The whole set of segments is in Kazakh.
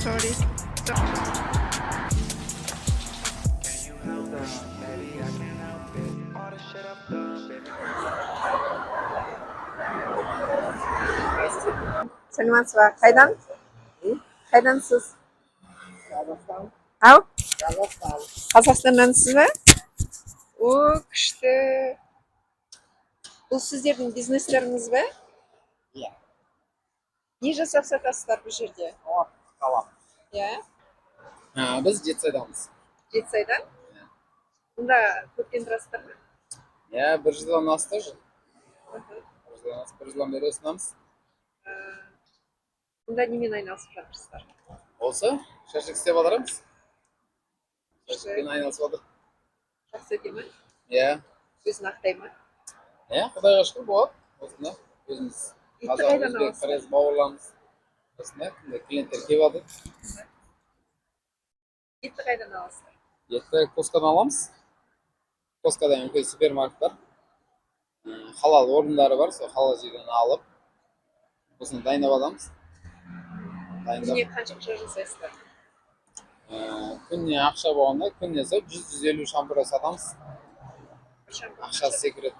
sorry. Саламатсызбы. Қайдан? Қайдансыз? Ау? Қазақстандансыз ба? О, күшті. Бұл сіздердің бизнестеріңіз бе? Иә. Не жасап сатасыздар бұл жерде? Қалам. Иә? Біз Жетісайдамыз. Жетісайдан? Мұнда көптен тұрасыздар ма? Иә, бір жылдан асты жыл. Bir жылдан бері осындамыз. Мұнда немен айналысып жатырсыздар? Осы, шашлык істеп жатырмыз. Шашлыкпен айналысып жатыр. Жақсы екен ме? Иә. Сөзін ақтай ма? Иә, Құдайға шүкір болады. Осында өзіміз қазақ өзбек қырғыз бауырларымыз. Осында клиенттер келіп жатыр. Етті қайдан аласыздар? Етті Коскадан аламыз. Коскада үлкен супермаркет бар. Халал орындары бар, сол халал жерден алып, осыны дайындап аламыз. Күніне қанша ақша жасайсыздар? Күніне ақша болғанда, күніне 100-150 шампур сатамыз. Ақшасы секрет.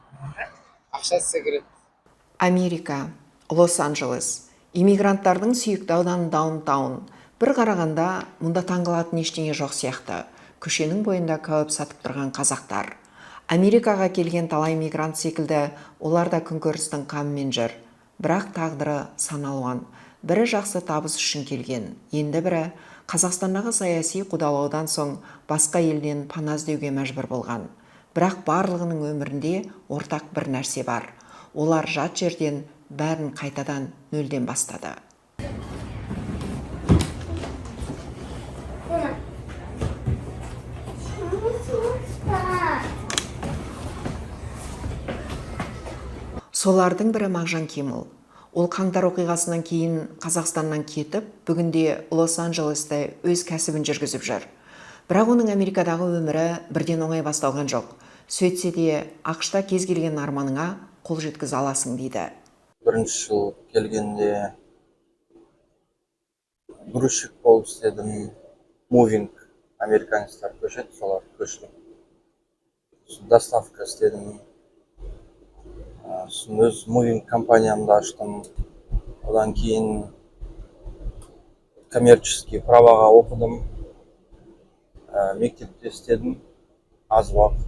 Ақшасы секрет. Америка, Лос-Анджелес. Иммигранттардың сүйікті ауданы даунтаун. Бір қарағанда мұнда таңғалатын ештеңе жоқ сияқты. Көшенің бойында кәуіп сатып тұрған қазақтар. Америкаға келген талай мигрант секілді олар да күнкөрістің қамымен жүр. Бірақ тағдыры саналуан. Бірі жақсы табыс үшін келген, енді бірі Қазақстандағы саяси қудалаудан соң басқа елден пана іздеуге мәжбүр болған. Бірақ барлығының өмірінде ортақ бір нәрсе бар. Олар жат жерден бәрін қайтадан нөлден бастады. Солардың бірі Мағжан Кемел. Ол қаңтар оқиғасынан кейін Қазақстаннан кетіп, бүгінде Лос-Анджелесте өз кәсібін жүргізіп жүр. Бірақ оның Америкадағы өмірі бірден оңай басталған жоқ. Сөйтсе де, ақшта кез келген арманыңа қол жеткізе аласың дейді. Бірінші жыл келгенде грузчик болып істедім. Мувинг, американецтер көшеді, солар көштім. Доставка істедім. Өз мувинг компаниямды аштым. Одан кейін коммерческий праваға оқыдым. Мектепте істедім аз уақыт.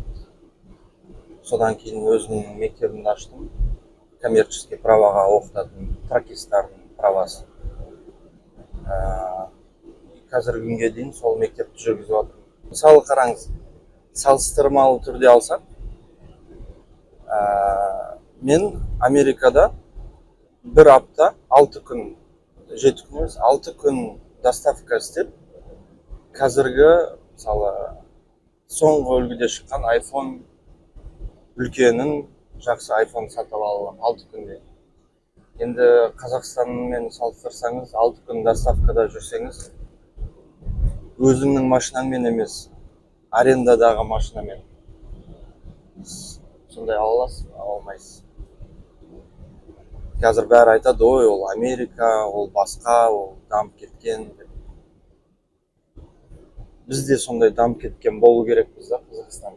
Содан кейін өзімнің мектебімді аштым. Коммерческий праваға оқытатын тракисттардың правасы. Қазіргі күнге дейін сол мектепті жүргізіп жатырмын. Мысалы қараңыз, салыстырмалы түрде алсақ, мен Америкада бір апта 6 күн, 7 күн емес, 6 күн доставка істеп, қазіргі мысалы соңғы үлгіде шыққан iPhone үлкенін жақсы iPhone сатып аламын 6 күнде. Енді Қазақстанмен салыстырсаңыз, 6 күн доставкада жүрсеңіз, өзіңнің машинаңмен емес, арендадағы машинамен сондай ала аласыз, ала алмайсыз. Қазір бәрі айтады, ой, ол Америка, ол басқа, ол дамып кеткен. Біз де сондай дамып кеткен болу керекпіз да, Қазақстан.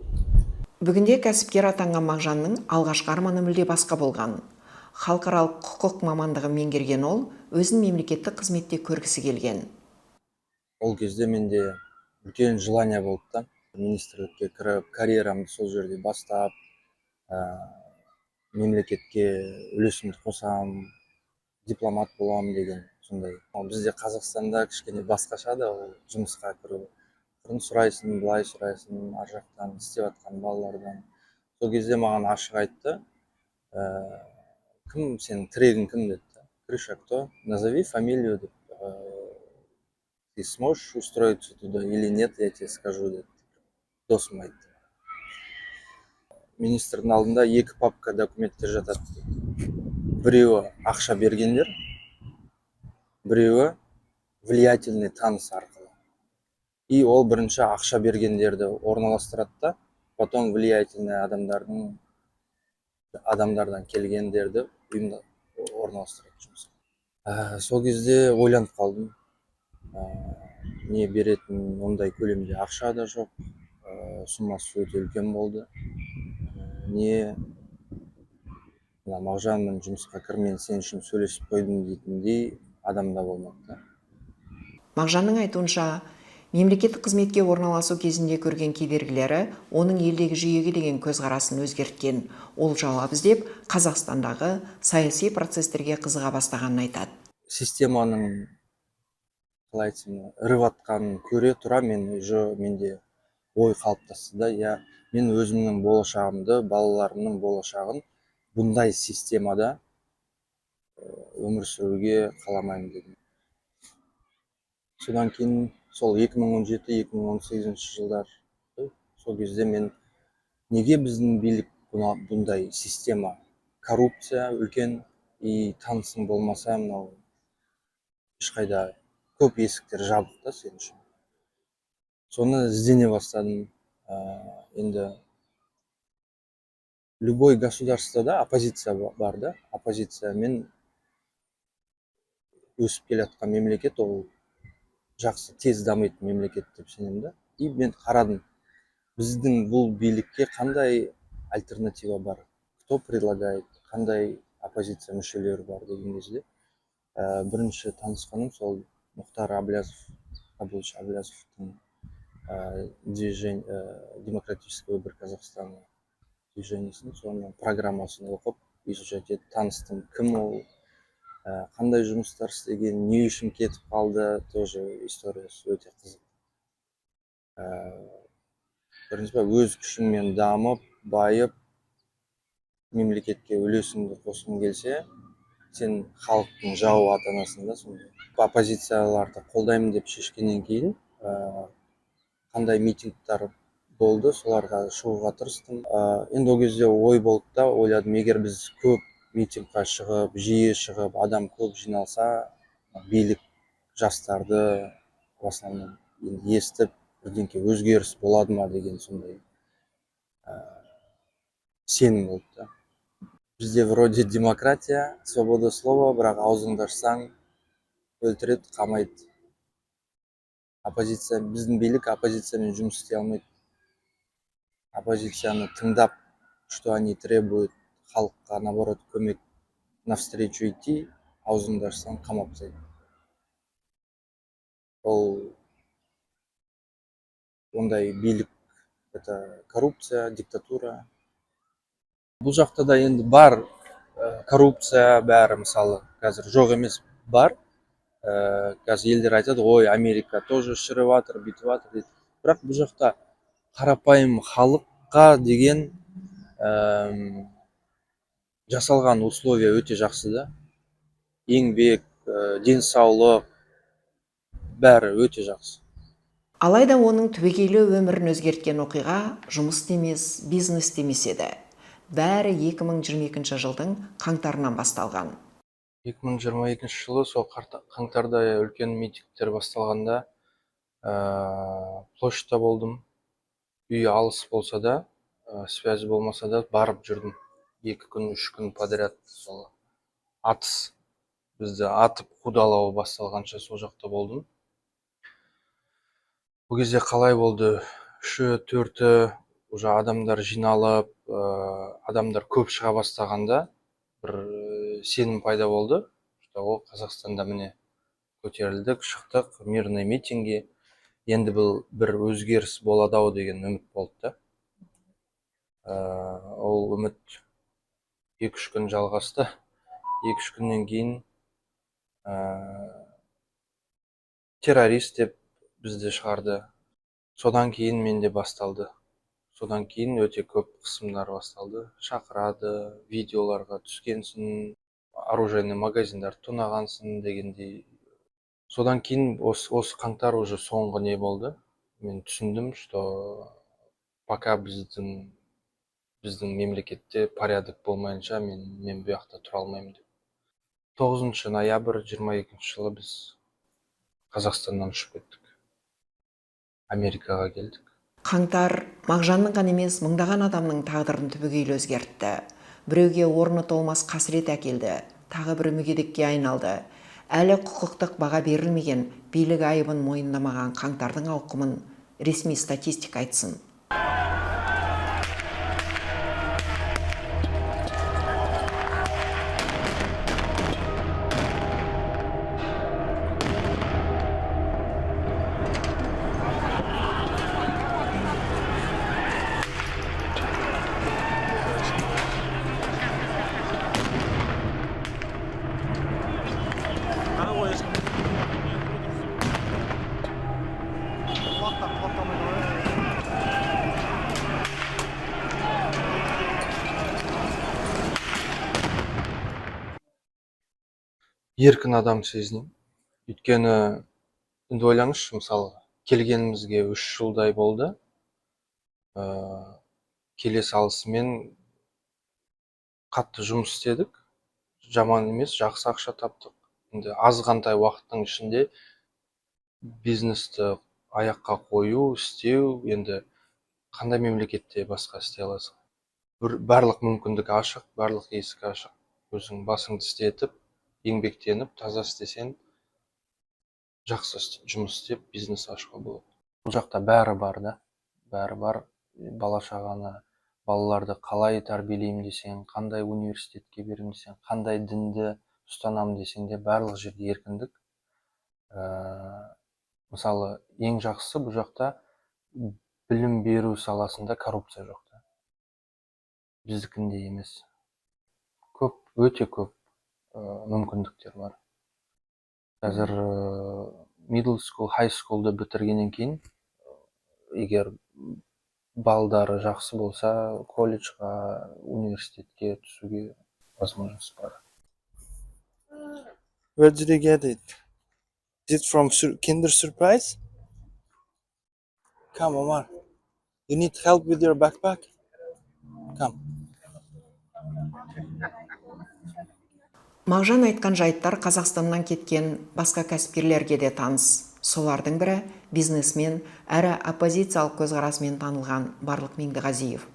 Бүгінде кәсіпкер атанған Мағжанның алғашқы арманы мүлде басқа болған. Халықаралық құқық мамандығы меңгерген ол, өзін мемлекеттік қызметте көргісі келген. Ол кезде менде үлкен желание болды да, министрлікке кіріп, карьерамды сол жерде бастап, мемлекетке үлесімді қосам, дипломат боламын деген сондай. Бізде Қазақстанда кішкене басқаша да ол жұмысқа кіру. Бұрын сұрайсың, былай сұрайсың, ар жақтан істеп жатқан балалардан. Сол кезде маған ашық айтты, кім сенің тірегің кім деді. Крыша кто? Назови фамилию деп. Ты сможешь устроиться туда или нет, я тебе скажу деді. Досым айтты. Министрдің алдында 2 папка документтер жатады. Біреуі ақша бергендер, біреуі влиятельный таныс арқылы. И ол бірінші ақша бергендерді орналастырады да, потом влиятельный адамдардан келгендерді орналастырады жұмысқа. Сол кезде ойланып қалдым. не беретін ондай көлемде ақша да жоқ, суммасы өте үлкен болды. Не мағжан, мен жұмысқа кір, мен сен үшін сөйлесіп қойдым дейтіндей адам да болмады да. Мағжанның айтуынша, мемлекеттік қызметке орналасу кезінде көрген кедергілері оның елдегі жүйеге деген көзқарасын өзгерткен. Ол жауап іздеп, Қазақстандағы саяси процестерге қызыға бастағанын айтады. Системаның қалай айтсам, іріватқанын көре тұра менде ой қалыптасты да, мен өзімнің болашағымды, балаларымның болашағын бұндай системада өмір сүруге қаламаймын дедім. Содан кейін сол 2017-2018 жылдар, сол кезде мен неге біздің билік бұндай система, коррупция үлкен, и танысың болмаса, мынау ешқайда көп есіктер жабық та сен үшін. Соны іздене бастадым. Енді любой государствода оппозиция бар да, оппозициямен өсіп келе жатқан мемлекет, ол жақсы, тез дамитын мемлекет деп сенемін да. И мен қарадым, біздің бұл билікке қандай альтернатива бар, кто предлагает, қандай оппозиция мүшелері бар деген кезде, бірінші танысқаным сол Мұхтар Әблязовтың демократический выбор Казахстана движениесін, соның программасын оқып, изучать етіп таныстым. Кім ол, қандай жұмыстар істеген, не үшін кетіп қалды, тоже историясы өте қызық. Бірінші өз күшіңмен дамып, байып, мемлекетке үлесіңді қосқың келсе, сен халықтың жауы атанасың да. Сонда оппозицияларды қолдаймын деп шешкеннен кейін қандай митингтер болды, соларға шығуға тырыстым. Енді ол кезде ой болды да, ойладым, егер біз көп митингқа шығып, жиі шығып, адам көп жиналса, билік жастарды в основном естіп, бірдеңке өзгеріс болады ма деген сондай сенім болды да. Бізде вроде демократия, свобода слова, бірақ аузыңды ашсаң өлтіреді, қамайды. Оппозиция, біздің билік оппозициямен жұмыс істей алмайды. Оппозицияны тыңдап, что они требуют, халыққа наоборот көмек навстречу идти, аузыңды ашсаң қамап тастайды. Ол ондай билік, это коррупция, диктатура. Бұл жақта да енді бар коррупция, бәрі мысалы қазір жоқ емес, бар. Қазір елдер айтады, ой, Америка тоже шіріп жатыр, бүйтіп жатыр дейді. Бірақ бұл жақта қарапайым халыққа деген жасалған условия өте жақсы да. Еңбек, денсаулық, бәрі өте жақсы. Алайда оның түбегейлі өмірін өзгерткен оқиға жұмыс емес, бизнес емес еді. Бәрі 2022 жылдың қаңтарынан басталған. 2022 жылы сол қаңтарда үлкен митингтер басталғанда площадьта болдым. Үй алыс болса да, связь болмаса да барып жүрдім. 2 күн, 3 күн подряд сол атыс, бізді атып қудалауы басталғанша сол жақта болдым. Бұл кезде қалай болды? 3-4 уже адамдар жиналып, адамдар көп шыға бастағанда бір сенім пайда болды, что ол Қазақстанда міне көтерілдік, шықтық мирный митинге, енді бұл бір өзгеріс болады ау деген үміт болды да. Ол үміт 2-3 күн жалғасты. 2-3 күннен кейін террорист деп бізді шығарды. Содан кейін менде басталды. Содан кейін өте көп қысымдар басталды. Шақырады, видеоларға түскенсің, оружейный магазиндар тонағансың дегендей. Содан кейін осы қаңтар уже соңғы не болды. Мен түсіндім, что пока біздің мемлекетте порядок болмайынша мен бұл жақта тұра алмаймын деп. 9 ноябрь 22 жылы біз Қазақстаннан ұшып кеттік. Америкаға келдік. Қаңтар Мағжанның ғана емес, мыңдаған адамның тағдырын түбегейлі өзгертті. Біреуге орны толмас қасірет әкелді, тағы бірі мүгедекке айналды. әлі құқықтық баға берілмеген, билік айыбын мойындамаған қаңтардың ауқымын ресми статистика айтсын. Еркін адам сезінемін. Өйткені енді ойлаңызшы, мысалы келгенімізге 3 жылдай болды. Келе салысымен қатты жұмыс істедік. Жаман емес, жақсы ақша таптық. Енді азғантай уақыттың ішінде бизнесті аяққа қою, істеу, енді қандай мемлекетте басқа істей аласың? Барлық мүмкіндік ашық, барлық есік ашық. Өзің басыңды істетіп, еңбектеніп, таза істесең, жақсы жұмыс істеп, бизнес ашуға болады. Бұл жақта бәрі бар да, бәрі бар. Бала шағаны, балаларды қалай тәрбиелеймін десең, қандай университетке беремін десең, қандай дінді ұстанамын десең де, барлық жерде еркіндік. Мысалы, ең жақсысы бұл жақта білім беру саласында коррупция жоқ та. Біздікіндей емес. Көп, өте көп мүмкіндіктер бар. Қазір middle school, high school'ды бітіргеннен кейін, егер балдары жақсы болса, колледжға, университетке түсуге возможность бар. Where did you get it? Is it from Kinder Surprise? Come, Omar. You need help with your backpack? Come. Мағжан айтқан жайттар Қазақстаннан кеткен басқа кәсіпкерлерге де таныс. Солардың бірі бизнесмен әрі оппозициялық көзқарасымен танылған Барлық Меңдіғазиев.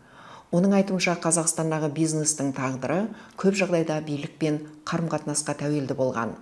Оның айтуынша Қазақстандағы бизнестің тағдыры көп жағдайда билікпен қарым-қатынасқа тәуелді болған.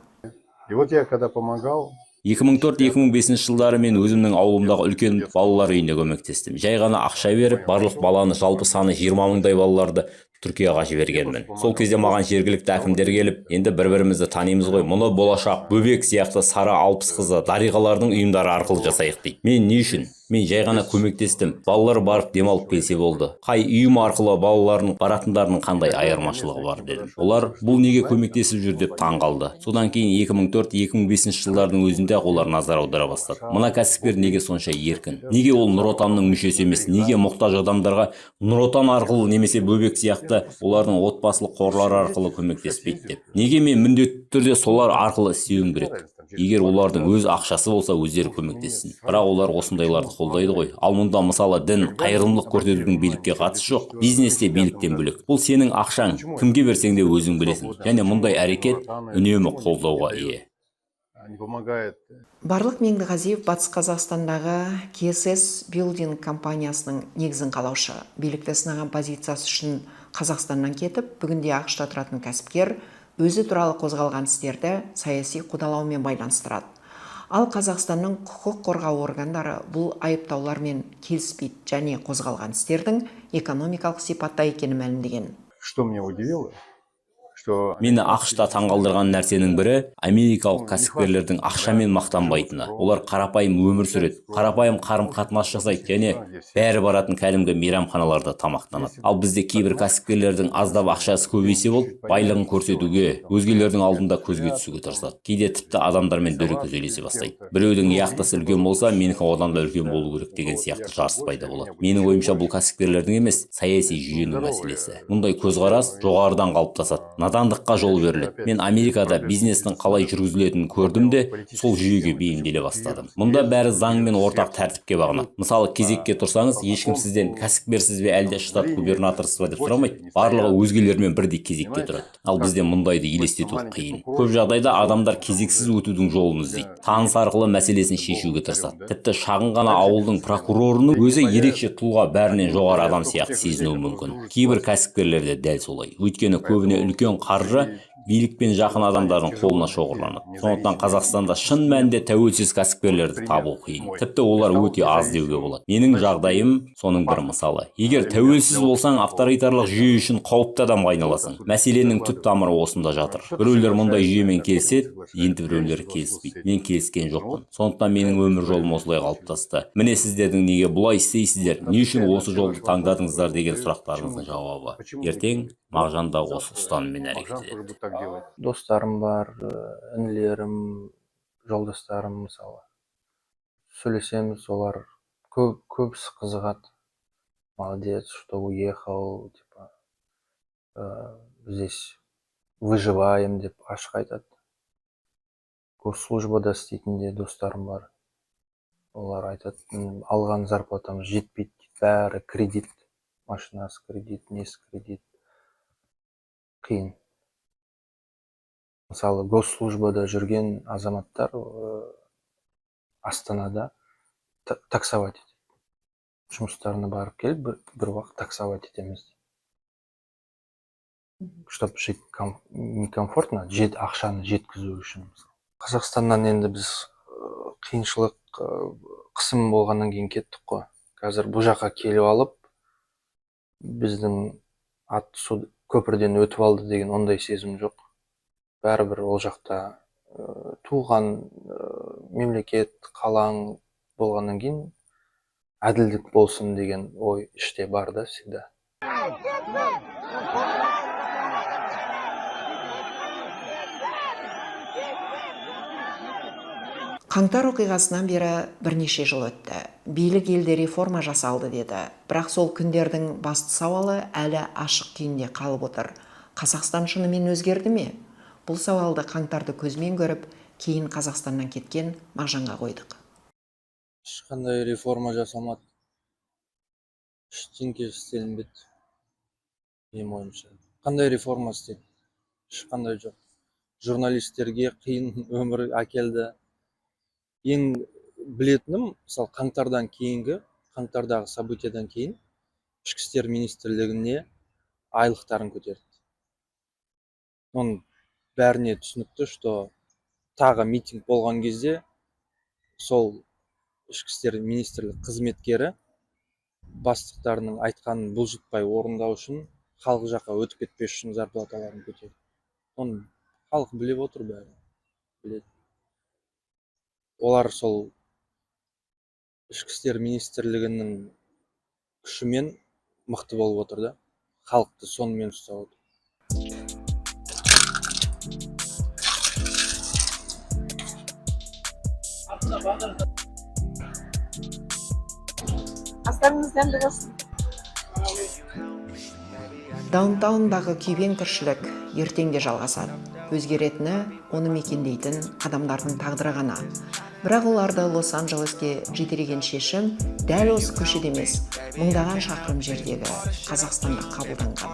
И вот я когда помогал, 2004-2005 жылдары мен өзімнің ауылымдағы үлкен балалар үйіне көмектестім. Жай ғана ақша беріп, барлық баланы, жалпы саны 20 мыңдай балаларды Түркияға жібергенмін. Сол кезде маған жергілікті әкімдер келіп, енді бір-бірімізді танимыз ғой, мұны болашақ Бөбек сияқты Сара Алпысқызы, Дариғалардың ұйымдары арқылы жасайық дейді. Мен не үшін? Мен жай ғана көмектестім. Балалар барып демалып келсе болды. Қай үйім арқылы балалардың баратындарының қандай айырмашылығы бар дедім. Олар бұл неге көмектесіп жүр деп таң қалды. Содан кейін 2004-2005 жылдардың өзінде олар назар аудара бастады. Мына кәсіпкер неге сонша еркін? Неге ол Нұр Отанның мүшесі емес? Неге мұқтаж адамдарға Нұр Отан арқылы немесе Бөбек сияқты олардың отбасылық қорлары арқылы көмектеспейді деп? Неге мен міндетті түрде солар арқылы істеуім керек? Егер олардың өз ақшасы болса, өздері көмектессін. Бірақ олар осындайларды қолдайды ғой. Ал мұнда мысалы дін, қайырымдылық көрсетудің билікке қатысы жоқ. Бизнесте биліктен бөлек. Бұл сенің ақшаң, кімге берсең де өзің білесің. Және мұндай әрекет үнемі қолдауға ие. Барлық Меңдіғазиев Батыс Қазақстандағы KSS Building компаниясының негізін қалаушы. Билікті сынаған позициясы үшін Қазақстаннан кетіп, бүгінде ақш-та тұратын кәсіпкер өзі туралы қозғалған істерді саяси қудалаумен байланыстырады. Ал Қазақстанның құқық қорғау органдары бұл айыптаулармен келіспейді және қозғалған істердің экономикалық сипатта екенін мәлімдеген. что меня удивило, что Мені ақшта таңғалдырған нәрсенің бірі америкалық кәсіпкерлердің ақшамен мақтанбайтыны. Олар қарапайым өмір сүреді, қарапайым қарым-қатынас жасайды және бәрі баратын кәдімгі мейрамханаларда тамақтанады. Ал бізде кейбір кәсіпкерлердің аздап ақшасы көбейсе болып, байлығын көрсетуге, өзгелердің алдында көзге түсуге тырысады. Кейде тіпті адамдармен дөрекі сөйлесе бастайды. Біреудің яқтасы үлкен болса, менікі одан да үлкен болу керек деген сияқты жарыс пайда болады. Менің ойымша бұл кәсіпкерлердің емес, саяси жүйенің мәселесі. Мұндай көзқарас жоғарыдан қалыптасады. Надандыққа жол беріледі. Мен Америкада бизнестің қалай жүргізілетінін көрдім де, сол жүйеге бейімделе бастадым. Мұнда бәрі заң мен ортақ тәртіпке бағынады. Мысалы, кезекке тұрсаңыз, ешкім сізден кәсіпкерсіз бе әлде штат губернаторсыз ба деп сұрамайды. Барлығы өзгелермен бірдей кезекке тұрады. Ал бізде мұндайды елестету қиын. Көп жағдайда адамдар кезексіз өтудің жолын іздейді. Таныс арқылы мәселесін шешуге тырысады. Тіпті шағын ғана ауылдың прокурорының өзі ерекше тұлға, бәрінен жоғары адам сияқты сезінуі мүмкін. Кейбір кәсіпкерлерде дәл солай. Өйткені көбіне үлкен қаржы билікпен жақын адамдардың қолына шоғырланады. Сондықтан Қазақстанда шын мәнінде тәуелсіз кәсіпкерлерді табу қиын. Тіпті олар өте аз деуге болады. Менің жағдайым соның бір мысалы. Егер тәуелсіз болсаң, авторитарлық жүйе үшін қауіпті адамға айналасың. Мәселенің түп тамыры осында жатыр. Біреулер мұндай жүйемен келіседі, енді біреулер келіспейді. Мен келіскен жоқпын. Сондықтан менің өмір жолым осылай қалыптасты. Міне сіздердің неге бұлай істейсіздер, не үшін осы жолды таңдадыңыздар деген сұрақтарыңыздың жауабы. Ертең Мағжан да осы ұстаныммен әрекет етеді. Достарым бар, інілерім, жолдастарым мысалы. Сөйлесеміз, олар көбісі қызығады. Молодец, что уехал, типа, здесь выживаем деп ашық айтады. Госслужбада істейтін де достарым бар. Олар айтады, алған зарплатамыз жетпейді, бәрі кредит, машинасы кредит, несі кредит. Қиын. Мысалы, госслужбада жүрген азаматтар Астанада таксовать етеді. Жұмыстарына барып келіп, бір уақыт таксовать етеміз. Чтоб жить некомфортно, ақшаны жеткізу үшін. Қазақстаннан енді біз қиыншылық, қысым болғаннан кейін кеттік қой. Қазір бұл жаққа келіп алып, біздің ат су көпірден өтіп алды деген ондай сезім жоқ. Бәрібір ол жақта туған мемлекет, қалаң болғаннан кейін әділдік болсын деген ой іште бар да всегда. Қаңтар оқиғасынан бері бірнеше жыл өтті. Билік елде реформа жасалды деді. Бірақ сол күндердің басты сауалы әлі ашық күйінде қалып отыр. Қазақстан шынымен өзгерді ме? Бұл сауалды қаңтарды көзмен көріп, кейін Қазақстаннан кеткен Мағжанға қойдық. Ешқандай реформа жасамады. Ештеңке істелінбеді. Менің ойымша. Қандай реформа істеді? Ешқандай жоқ. Журналистерге қиын өмір әкелді. Ең білетінім, мысалы, қаңтардағы событиядан кейін ішкі істер министрлігіне айлықтарын көтерді. Оның бәріне түсінікті, что тағы митинг болған кезде сол ішкі істер министрлік қызметкері бастықтарының айтқанын бұлжытпай орындау үшін халық жаққа өтіп кетпес үшін зарплаталарын көтерді. Оны халық біліп отыр, бәрі біледі. Олар сол ішкі істер министрлігінің күшімен мықты болып отыр да. Халықты сонымен ұстап отыр. Астарыңыз дәмді болсын. Даунтаундағы күйбең тіршілік ертең де жалғасады. Өзгеретіні оны мекендейтін адамдардың тағдыры ғана. Бірақ оларды Лос-Анджелеске жетелеген шешім дәл осы көшеде емес, мыңдаған шақырым жердегі Қазақстанда қабылданған.